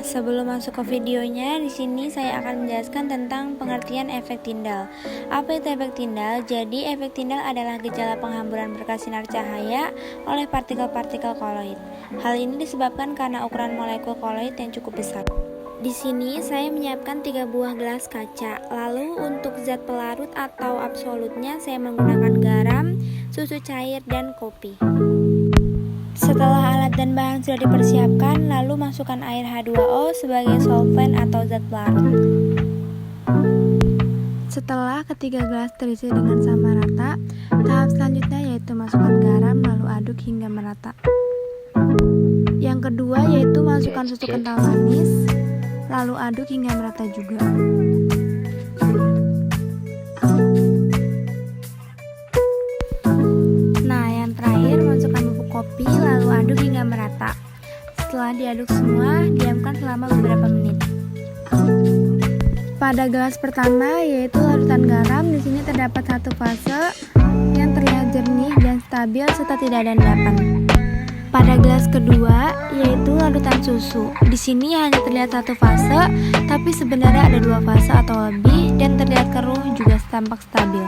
Sebelum masuk ke videonya, di sini saya akan menjelaskan tentang pengertian efek Tyndall. Apa itu efek Tyndall? Jadi, efek Tyndall adalah gejala penghamburan berkas sinar cahaya oleh partikel-partikel koloid. Hal ini disebabkan karena ukuran molekul koloid yang cukup besar. Di sini saya menyiapkan 3 buah gelas kaca. Lalu untuk zat pelarut atau absolutnya saya menggunakan garam, susu cair, dan kopi. Setelah alat dan bahan sudah dipersiapkan, lalu masukkan air H2O sebagai solvent atau zat pelarut. Setelah ketiga gelas terisi dengan sama rata, tahap selanjutnya yaitu masukkan garam lalu aduk hingga merata. Yang kedua yaitu masukkan susu kental manis, lalu aduk hingga merata juga. Nah, yang terakhir masukkan bubuk kopi lalu aduk hingga merata. Setelah diaduk semua, diamkan selama beberapa menit. Pada gelas pertama yaitu larutan garam, di sini terdapat satu fase yang terlihat jernih dan stabil serta tidak ada endapan. Pada gelas kedua yaitu larutan susu. Di sini hanya terlihat satu fase, tapi sebenarnya ada 2 fase atau lebih dan terlihat keruh juga tampak stabil.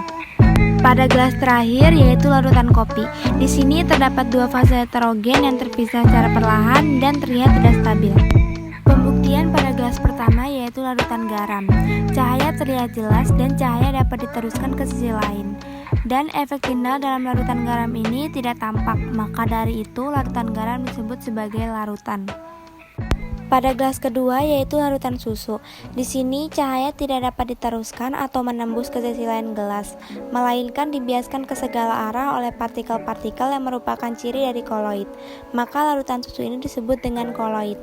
Pada gelas terakhir yaitu larutan kopi. Di sini terdapat 2 fase heterogen yang terpisah secara perlahan dan terlihat tidak stabil. Pembuktian pada gelas pertama yaitu larutan garam. Cahaya terlihat jelas dan cahaya dapat diteruskan ke sisi lain. Dan efek Tyndall dalam larutan garam ini tidak tampak, maka dari itu larutan garam disebut sebagai larutan. Pada gelas kedua yaitu larutan susu. Di sini cahaya tidak dapat diteruskan atau menembus ke sisi lain gelas, melainkan dibiaskan ke segala arah oleh partikel-partikel yang merupakan ciri dari koloid. Maka larutan susu ini disebut dengan koloid.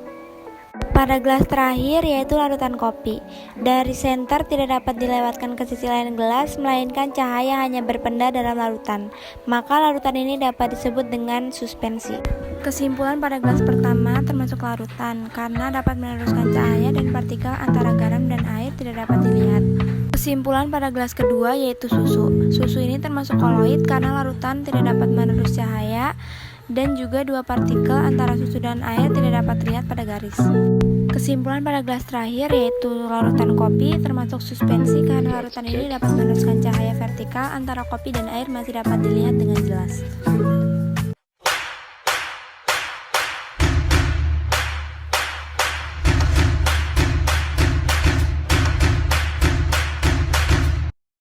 Pada gelas terakhir yaitu larutan kopi. Dari senter tidak dapat dilewatkan ke sisi lain gelas, melainkan cahaya hanya berpendar dalam larutan. Maka larutan ini dapat disebut dengan suspensi. Kesimpulan pada gelas pertama termasuk larutan karena dapat meneruskan cahaya dan partikel antara garam dan air tidak dapat dilihat. Kesimpulan pada gelas kedua yaitu susu. Susu ini termasuk koloid karena larutan tidak dapat menerus cahaya dan juga 2 partikel antara susu dan air tidak dapat terlihat pada garis. Kesimpulan pada gelas terakhir yaitu larutan kopi termasuk suspensi karena larutan ini dapat meneruskan cahaya vertikal antara kopi dan air masih dapat dilihat dengan jelas.